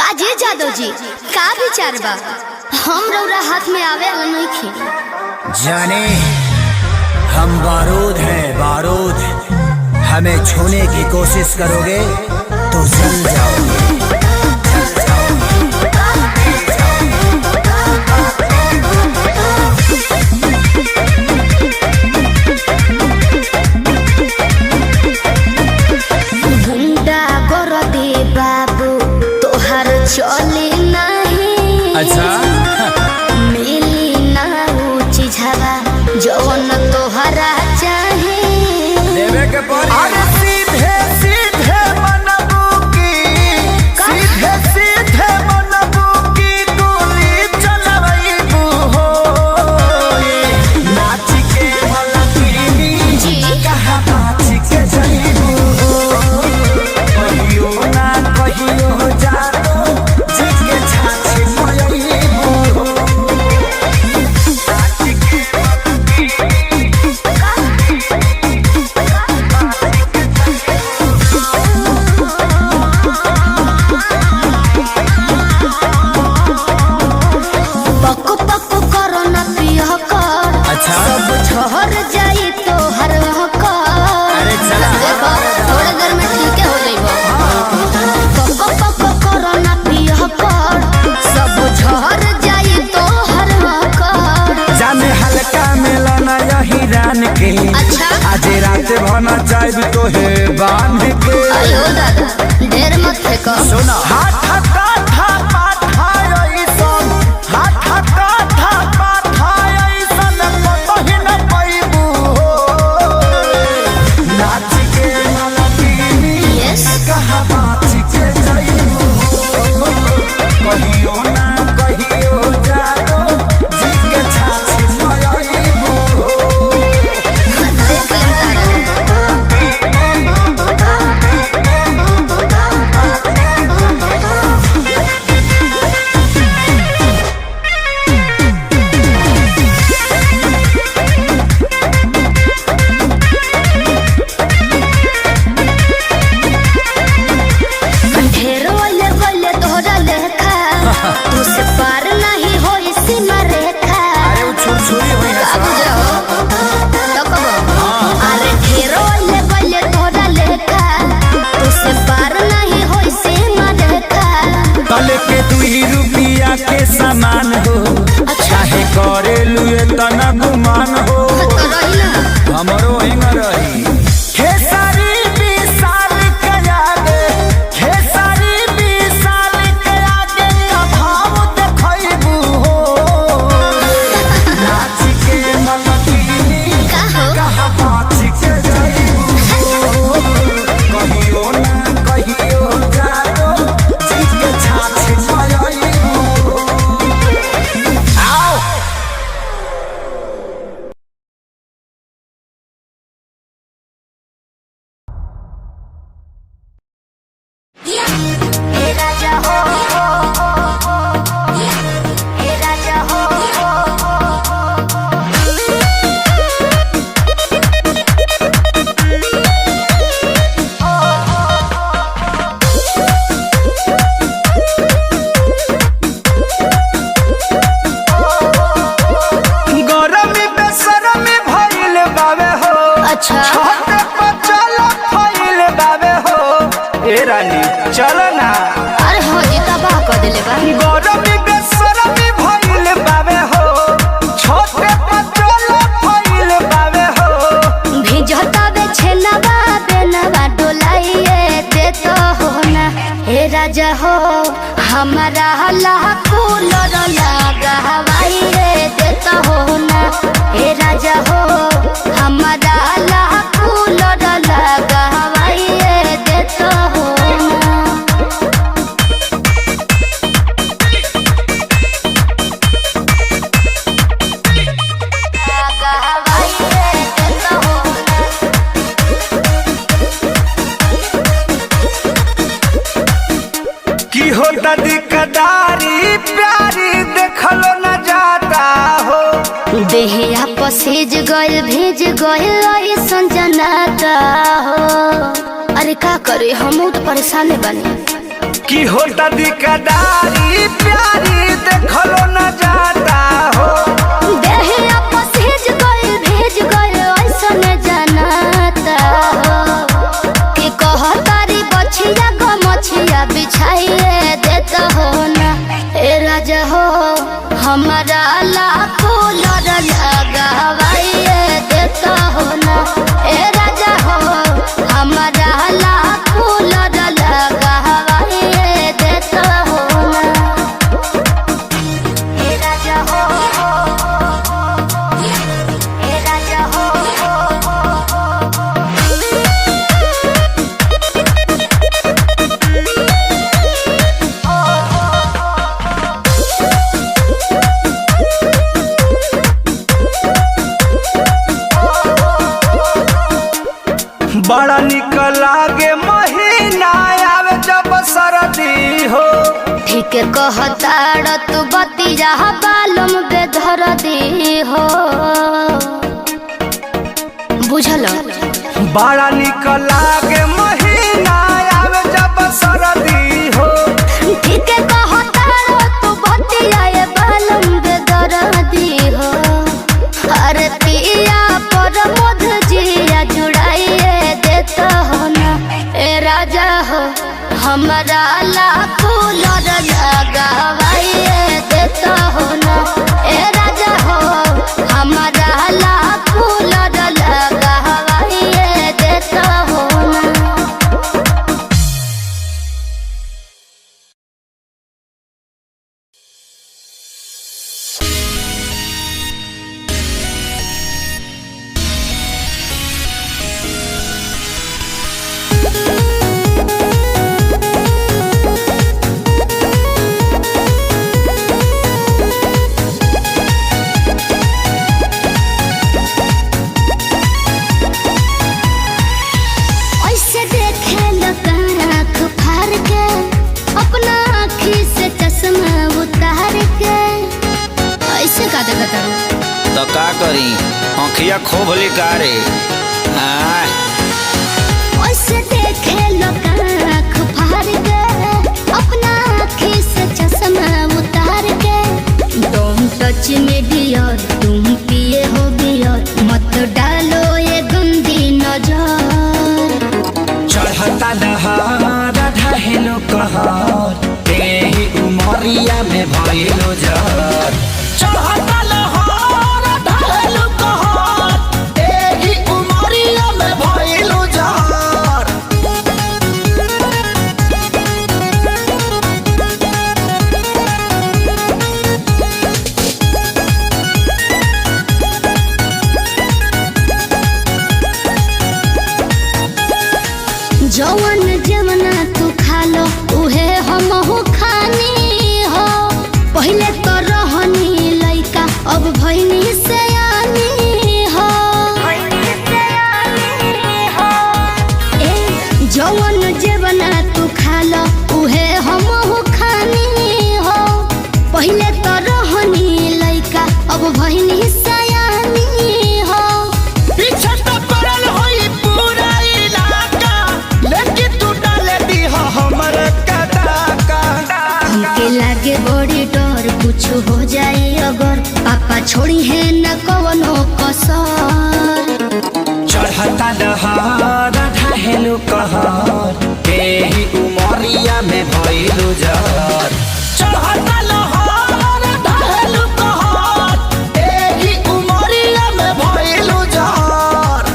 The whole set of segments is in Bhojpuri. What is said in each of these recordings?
काजे जादव जी का विचार बा? हम रौरा हाथ में आवे वाला नहीं खे। जाने हम बारूद हैं, बारूद। हमें छूने की कोशिश करोगे तो जल जाओगे। गुंडा कर दे बाबू तोहर चले नहीं। अच्छा मिली ना ऊंची झवा जौन तोहरा चाहे देवे के पड़ी। सीधे सीधे मनबू की, सीधे सीधे मनबू की गोली चलबू हो। नाच के मलकीनी जी कहाँ नाच के जईबू हो। कहियो ना कहियो जानो जिसके छाछी मयईबू हो। नाच के पक पक करो ना पिया कर। अच्छा। सब झहर जाई तो हर कर। अरे चला। देखो थोड़े देर में ठीक हो जाइबो। पक पक करो ना पिया कर। सब झहर जाई तो हर कर। जाने हल्का मिलना यही रान के। अच्छा। आज रात भना चाहब तो है बांध के। अयो दादा देर मत फेंको। सुना हाथ काठा पाठा ऐसन, हाथ काठा पाठा ऐसन कतही न पैबू हो। नाच के मलकीनी यस कहाँ नाच के जईबू हो। कहियो ना कहियो जानो जिसके छाछी मयईबू हो। देख लेम ढेरो वाले बोले तोहरा लेखा तुझसे पार नहीं होई सीमा रेखा। अरे वो छुरछुरी हुई है बाबू जाओ तो कबो। अरे ढेरो वाले बोले तोहरा लेखा तुझसे पार नहीं होई सीमा रेखा। तले के 2 रुपया के सामान हो। चाहे करे लुए तना गुमान हो। तो रही ना हमरो हिंग रही खेसारी 20 साल के आगे, खेसारी 20 साल के आगे का भाव देखैबू हो। नाच के मलकीनी का हो कहाँ नाच के जईबू हो। कहियो ना कहियो जानो जिसके छाछी मयईबू हो। आओ ए राजा हो ए राजा हो। गरमी बेसरमी भइल बावे हो। अच्छा छते पर चल फइल बावे हो। ए रानी चल ना। अरे हो जी तबाह कर देले बा। गरमी बेसरमी भइल बावे हो। छते पर चल फइल बावे हो। भिजता बे छेनवा बेनवा डोलाइए दे तो हो ना। हे राजा हो हमारा लाखों लड़ लगा हवाई रे दे तो हो ना। हे राजा हो हमारा लाखों लड़ लगा हवाई रे दे तो हो ना। लगा हवाई रे दे तो हो ना। की होता दिकदारी प्यारी देखलो न जाता हो। देहिया पसेज गइल भेज गइल ऐसन जनाता हो। अरे का करे हम तो परेशान बने। की होता दिकदारी प्यारी देखलो न जाता हो। देहिया पसीज गइल भेज गइल ऐसन जनाता हो कि कहतारी बछिया ग मछिया बिछाइए देता हो ना। ए राजा हो हमारा लाखो लड़ लगावाइए देता हो ना। ए राजा हो हमारा लाखो लड़ लगावाइए देता हो ना। ए राजा हो ए राजा हो बड़ा निक लागे महीना आवे जब सरदी हो। ठीक कहताड़ तू बतिया बालम बेधर दी हो बुझल। बड़ा निक लागे महीना आवे जब सरदी हो। ठीक कहताड़ तू बतिया बालम बेधर दी हो। अरे पिया पर मध जिया जुड़ाइए देता हो ना। ए राजा हो हमारा लाखो लड़ लगावाइए देता हो ना। ए राजा हो हमारा लाखो लड़ लगावाइए देता हो ना। ऐसे देखे लगा आँख फाड़ के अपना आँखी से चश्मा उतार के। ऐसे का देखता हूँ तो का करी आँखिया खूब लिकारे। ऐसे देखे लगा आँख फाड़ के अपना आँखी से चश्मा उतार के। तुम टच में डियर तुम पिए हो बियर मत डालो ये गंदी नजर। चढ़ता दहार ढहेलो कहर तेही उमरिया में भइलो जर। चढ़ता लहर ढहेलो कहर तेही उमरिया में भइलो जर। जवन जवना तू खा लो उहे हमहू खानी हो। पहिले तो रहनी लइका अब भइनी सयानी हो। ए जवन जवना तू खा लो उहे हमहू खानी हो। पहिले तो रहनी लइका अब भइनी सयानी हो। पीछे तो पड़ल होई पूरा इलाका लेकिन तू डाले दी हमर कदाका। हमके लागे बड़ी डर कुछ हो जाए अगर पापा छोड़ी है न कवनो कसर। चढ़ता दहार ढहेलो कहर तेही उमरिया में भइलो जर। चढ़ता लहर ढहेलो कहर तेही उमरिया में भइलो जर।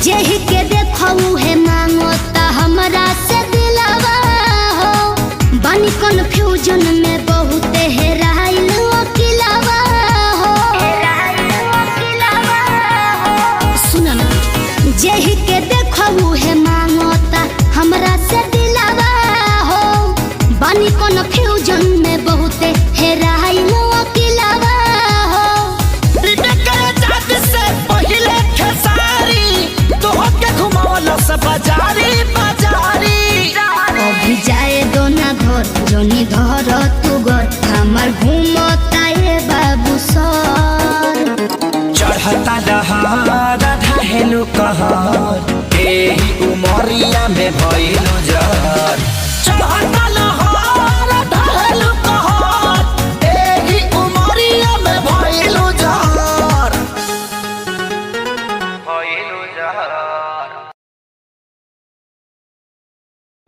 जेहि के देखऊ है मांगो ता हमरा से दिलावा हो। बानी कन्फ्यूजन में बहुत हेराइल अकेलावा हो। सुन ना जेहि के देखऊ है मांगो ता हमरा से दिलावा हो। बानी कन्फ्यूजन में बहुत हेराइल अकेलावा हो। पहिले खेसारी तो के घुमावल सब बाजारी बाजारी। अभी जाए दो ना घर तू घर हमार घूमता ये बाबू सर। चढ़ता दहार ढहेलु कहर एही उमरिया में भइलु जर। चढ़ता दहार ढहेलु कहर एही उमरिया में भइलु जर।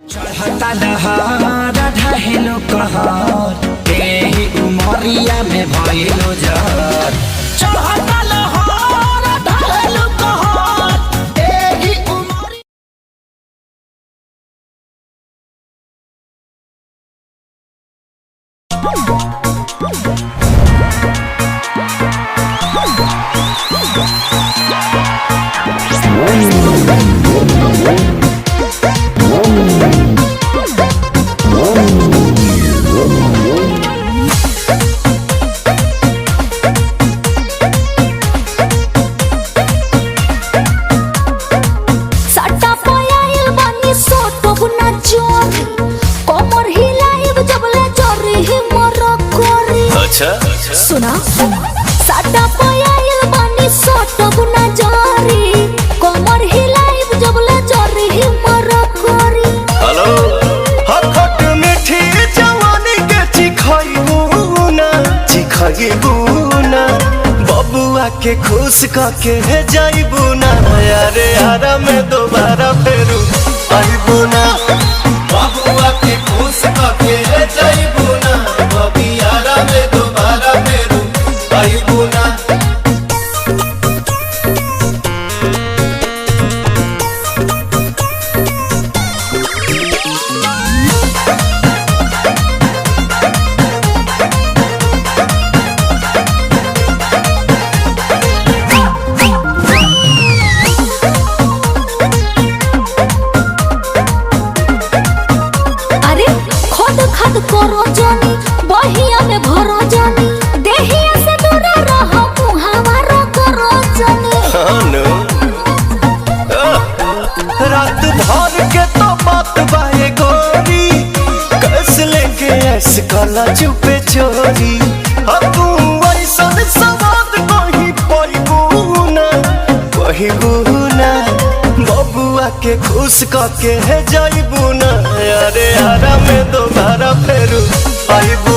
चढ़ता दहार ढहेलु कहर एही उमरिया में भइलु जर। चढ़ता दहार ढहेलु कहर एही उमरिया। सट्टा पयाइल बानी सोटो गुना जोरी कमर हिलाइब जबले जोरी ही मर कोरी। अच्छा सुना सट्टा पयाइल बानी सोटो गुना जोरी कमर हिलाइब जबले जोरी ही मर कोरी। हेलो हखट मीठी जवानी के चिखइबू ना बबुआ के खुश कके जाइबू ना। अरे हरा में दोबारा फेरू आइबू ना। बबुआ के खुश कके जाइबू ना। बबियारा में दोबारा फेरू आइबू ना। अरे खद खद करो जानी बहिया में भरो जानी देहिया से दूर रह मुहावा रो करो जानी। रात भर के तो बात बाए गोरी कैसे लेके ऐसे काला चुपे चोरी। अब तू ऐसन सवाद कहीं पहिबू ना बबुआ के खुश कके जाइबू ना। अरे हरा में दोबारा फेरू आइबू